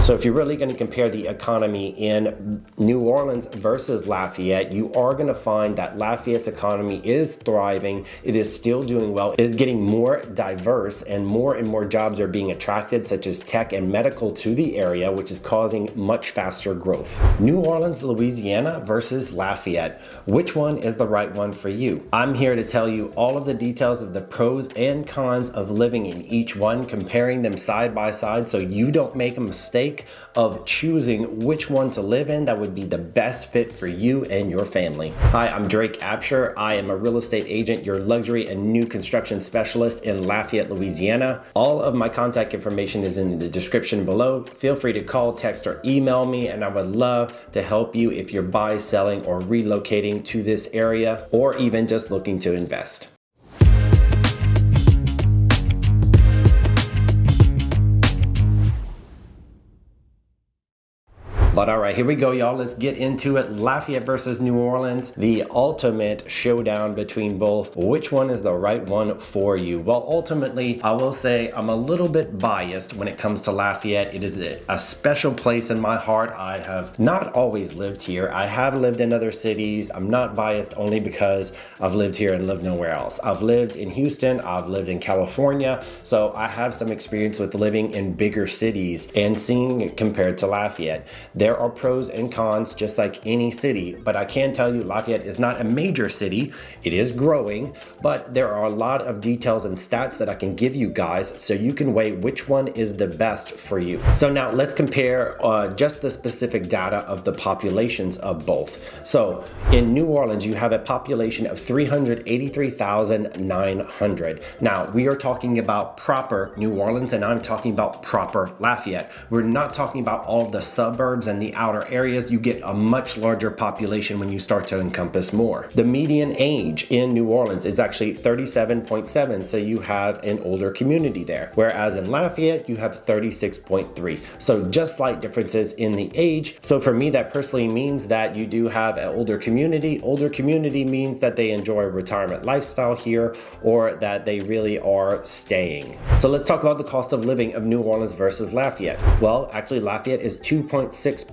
So if you're really going to compare the economy in New Orleans versus Lafayette, you are going to find that Lafayette's economy is thriving. It is still doing well. It is getting more diverse, and more jobs are being attracted, such as tech and medical, to the area, which is causing much faster growth. New Orleans, Louisiana versus Lafayette. Which one is the right one for you? I'm here to tell you all of the details of the pros and cons of living in each one, comparing them side by side so you don't make a mistake of choosing which one to live in that would be the best fit for you and your family. Hi, I'm Drake Abshire. I am a real estate agent, your luxury and new construction specialist in Lafayette, Louisiana. All of my contact information is in the description below. Feel free to call, text, or email me, and I would love to help you if you're buying, selling, or relocating to this area, or even just looking to invest. But all right, here we go, y'all. Let's get into it. Lafayette versus New Orleans, the ultimate showdown between both. Which one is the right one for you? Well, ultimately, I will say I'm a little bit biased when it comes to Lafayette. It is a special place in my heart. I have not always lived here. I have lived in other cities. I'm not biased only because I've lived here and lived nowhere else. I've lived in Houston. I've lived in California. So I have some experience with living in bigger cities and seeing it compared to Lafayette. There are pros and cons just like any city, but I can tell you Lafayette is not a major city. It is growing, but there are a lot of details and stats that I can give you guys so you can weigh which one is the best for you. So now let's compare just the specific data of the populations of both. So in New Orleans, you have a population of 383,900. Now we are talking about proper New Orleans, and I'm talking about proper Lafayette. We're not talking about all the suburbs and the outer areas. You get a much larger population when you start to encompass more. The median age in New Orleans is actually 37.7, so you have an older community there. Whereas in Lafayette, you have 36.3. So just slight differences in the age. So for me, that personally means that you do have an older community. Older community means that they enjoy a retirement lifestyle here, or that they really are staying. So let's talk about the cost of living of New Orleans versus Lafayette. Well, actually Lafayette is 2.6%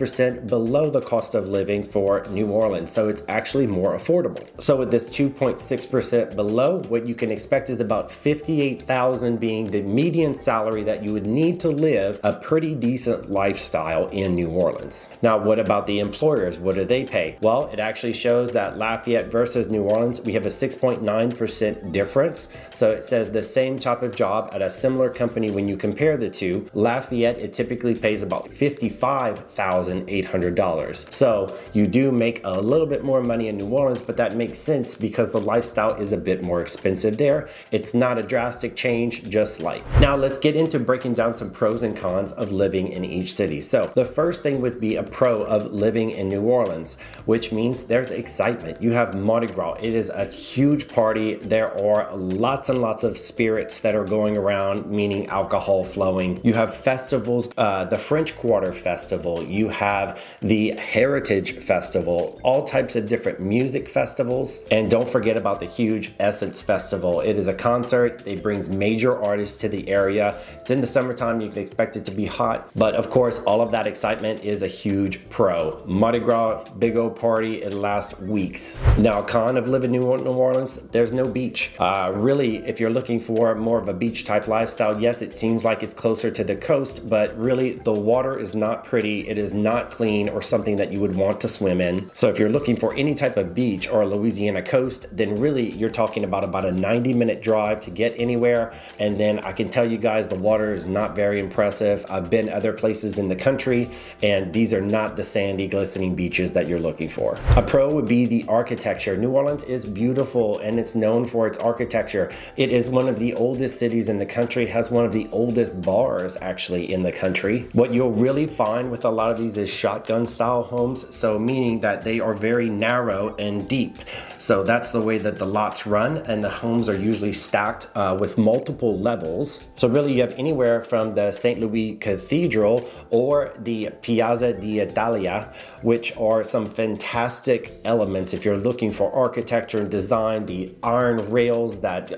below the cost of living for New Orleans, so it's actually more affordable. So with this 2.6% below, what you can expect is about $58,000 being the median salary that you would need to live a pretty decent lifestyle in New Orleans. Now, what about the employers? What do they pay? Well, it actually shows that Lafayette versus New Orleans, we have a 6.9% difference. So it says the same type of job at a similar company. When you compare the two, Lafayette, it typically pays about $55,800. So you do make a little bit more money in New Orleans, but that makes sense because the lifestyle is a bit more expensive there. It's not a drastic change, just slight. Now let's get into breaking down some pros and cons of living in each city. So the first thing would be a pro of living in New Orleans, which means there's excitement. You have Mardi Gras. It is a huge party. There are lots and lots of spirits that are going around, meaning alcohol flowing. You have festivals, the French Quarter Festival. You have the Heritage Festival, all types of different music festivals. And don't forget about the huge Essence Festival. It is a concert. It brings major artists to the area. It's in the summertime. You can expect it to be hot. But of course, all of that excitement is a huge pro. Mardi Gras, big old party. It lasts weeks. Now, con of living in New Orleans, there's no beach. Really, if you're looking for more of a beach type lifestyle, yes, it seems like it's closer to the coast, but really the water is not pretty. It is not clean or something that you would want to swim in. So if you're looking for any type of beach or Louisiana coast, then really you're talking about a 90-minute drive to get anywhere. And then I can tell you guys, the water is not very impressive. I've been other places in the country, and these are not the sandy, glistening beaches that you're looking for. A pro would be the architecture. New Orleans is beautiful, and it's known for its architecture. It is one of the oldest cities in the country, has one of the oldest bars actually in the country. What you'll really find with a lot of these these as shotgun style homes, so meaning that they are very narrow and deep. So that's the way that the lots run, and the homes are usually stacked with multiple levels. So really you have anywhere from the St. Louis Cathedral or the Piazza d'Italia, which are some fantastic elements if you're looking for architecture and design. The iron rails that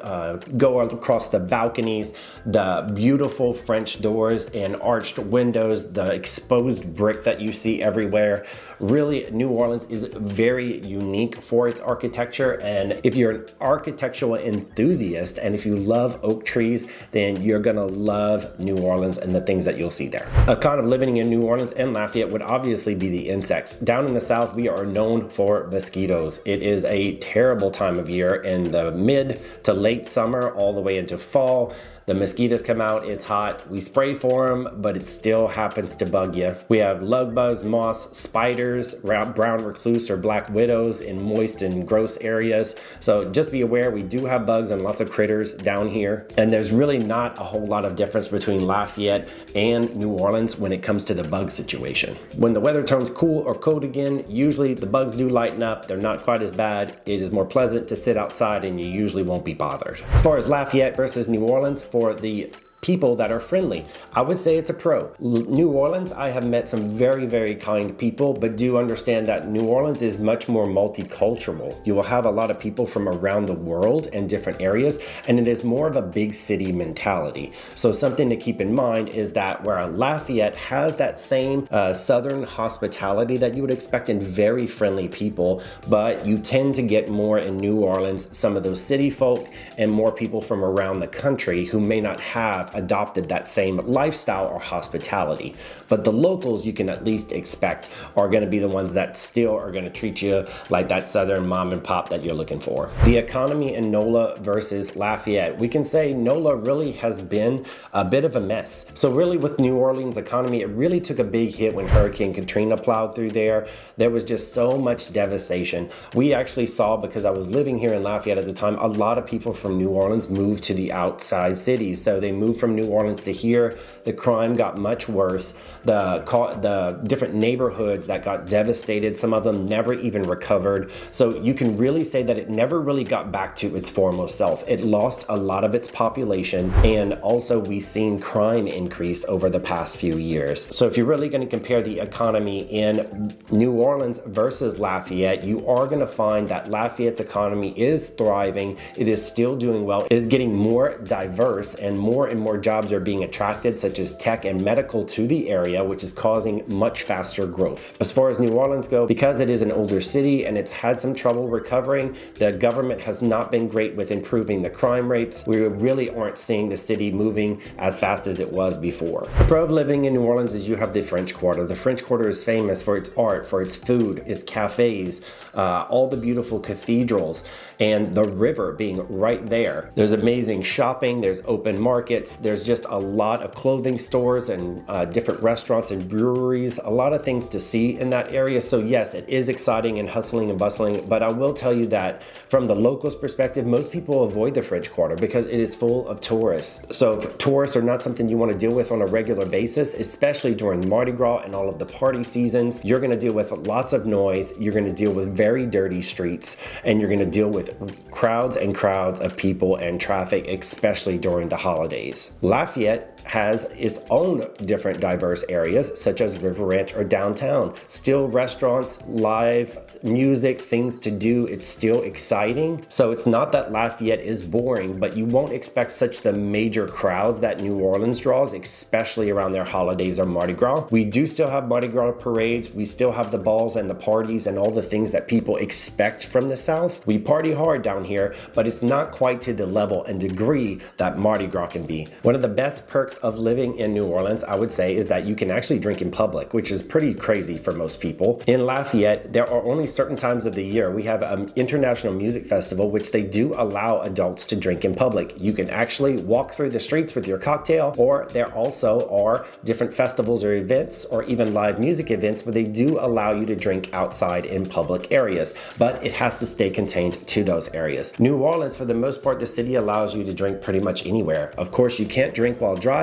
go across the balconies, the beautiful French doors and arched windows, the exposed brick that you see everywhere. Really, New Orleans is very unique for its architecture, and if you're an architectural enthusiast and if you love oak trees, then you're gonna love New Orleans and the things that you'll see there. A con of living in New Orleans and Lafayette would obviously be the insects. Down in the South, we are known for mosquitoes. It is a terrible time of year in the mid to late summer all the way into fall. The mosquitoes come out, it's hot, we spray for them, but it still happens to bug you. We have lug bugs, moths, spiders, brown recluse or black widows in moist and gross areas. So just be aware, we do have bugs and lots of critters down here. And there's really not a whole lot of difference between Lafayette and New Orleans when it comes to the bug situation. When the weather turns cool or cold again, usually the bugs do lighten up. They're not quite as bad. It is more pleasant to sit outside and you usually won't be bothered. As far as Lafayette versus New Orleans, for the people that are friendly, I would say it's a pro. New Orleans, I have met some very, very kind people, but do understand that New Orleans is much more multicultural. You will have a lot of people from around the world and different areas, and it is more of a big city mentality. So something to keep in mind is that where Lafayette has that same southern hospitality that you would expect in very friendly people, but you tend to get more in New Orleans, some of those city folk and more people from around the country who may not have adopted that same lifestyle or hospitality. But the locals you can at least expect are going to be the ones that still are going to treat you like that southern mom and pop that you're looking for. The economy in NOLA versus Lafayette, we can say NOLA really has been a bit of a mess. So really with New Orleans economy, it really took a big hit when Hurricane Katrina plowed through there. There was just so much devastation. We actually saw, because I was living here in Lafayette at the time, a lot of people from New Orleans moved to the outside cities. So they moved from New Orleans to here. The crime got much worse. The different neighborhoods that got devastated, some of them never even recovered. So you can really say that it never really got back to its former self. It lost a lot of its population, and also we've seen crime increase over the past few years. So if you're really going to compare the economy in New Orleans versus Lafayette, you are going to find that Lafayette's economy is thriving. It is still doing well. It is getting more diverse, and more jobs are being attracted, such as tech and medical, to the area, which is causing much faster growth. As far as New Orleans go, because it is an older city and it's had some trouble recovering, the government has not been great with improving the crime rates. We really aren't seeing the city moving as fast as it was before. The pro of living in New Orleans is you have the French Quarter. The French Quarter is famous for its art, for its food, its cafes, all the beautiful cathedrals, and the river being right there. There's amazing shopping, there's open markets, there's just a lot of clothing stores and different restaurants and breweries, a lot of things to see in that area. So yes, it is exciting and hustling and bustling, but I will tell you that from the locals' perspective, most people avoid the French Quarter because it is full of tourists. So if tourists are not something you want to deal with on a regular basis, especially during Mardi Gras and all of the party seasons, you're going to deal with lots of noise, you're going to deal with very dirty streets, and you're going to deal with crowds and crowds of people and traffic, especially during the holidays. Lafayette has its own different diverse areas, such as River Ranch or downtown. Still restaurants, live music, things to do. It's still exciting. So it's not that Lafayette is boring, but you won't expect such the major crowds that New Orleans draws, especially around their holidays or Mardi Gras. We do still have Mardi Gras parades. We still have the balls and the parties and all the things that people expect from the South. We party hard down here, but it's not quite to the level and degree that Mardi Gras can be. One of the best perks of living in New Orleans, I would say, is that you can actually drink in public, which is pretty crazy for most people. In Lafayette, there are only certain times of the year. We have an international music festival, which they do allow adults to drink in public. You can actually walk through the streets with your cocktail, or there also are different festivals or events, or even live music events where they do allow you to drink outside in public areas, but it has to stay contained to those areas. New Orleans, for the most part, the city allows you to drink pretty much anywhere. Of course, you can't drink while driving,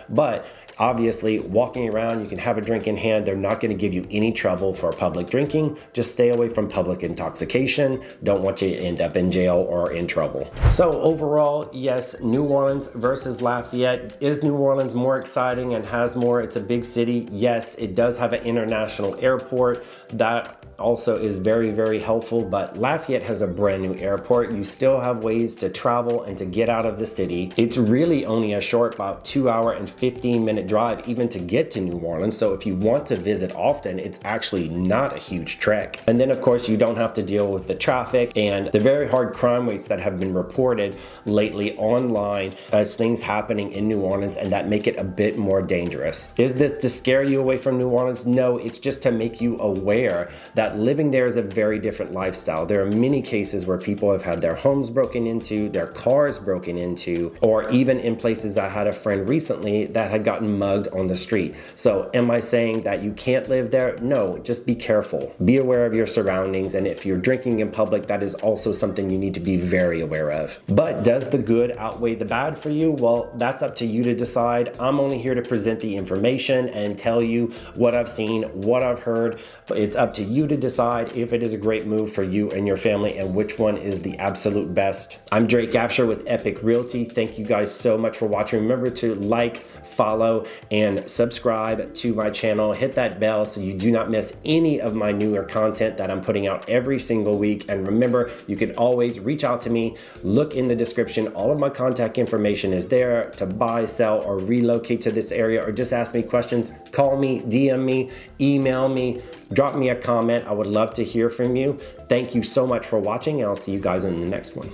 but Obviously, walking around, you can have a drink in hand. They're not going to give you any trouble for public drinking. Just stay away from public intoxication. Don't want you to end up in jail or in trouble. So overall, yes, New Orleans versus Lafayette. Is New Orleans more exciting and has more? It's a big city. Yes, it does have an international airport. That also is very, very helpful, but Lafayette has a brand new airport. You still have ways to travel and to get out of the city. It's really only a short, about 2-hour and 15-minute drive even to get to New Orleans. So if you want to visit often, it's actually not a huge trek. And then of course, you don't have to deal with the traffic and the very hard crime rates that have been reported lately online as things happening in New Orleans, and that make it a bit more dangerous. Is this to scare you away from New Orleans? No, it's just to make you aware that living there is a very different lifestyle. There are many cases where people have had their homes broken into, their cars broken into, or even in places. I had a friend recently that had gotten mugged on the street. So am I saying that you can't live there? No, just be careful. Be aware of your surroundings, and if you're drinking in public, that is also something you need to be very aware of. But does the good outweigh the bad for you? Well, that's up to you to decide. I'm only here to present the information and tell you what I've seen, what I've heard. It's up to you to decide if it is a great move for you and your family and which one is the absolute best. I'm Drake Abshire with Epic Realty. Thank you guys so much for watching. Remember to like, follow, and subscribe to my channel. Hit that bell so you do not miss any of my newer content that I'm putting out every single week. And remember, you can always reach out to me. Look in the description. All of my contact information is there to buy, sell, or relocate to this area, or just ask me questions. Call me, DM me, email me, drop me a comment. I would love to hear from you. Thank you so much for watching, and I'll see you guys in the next one.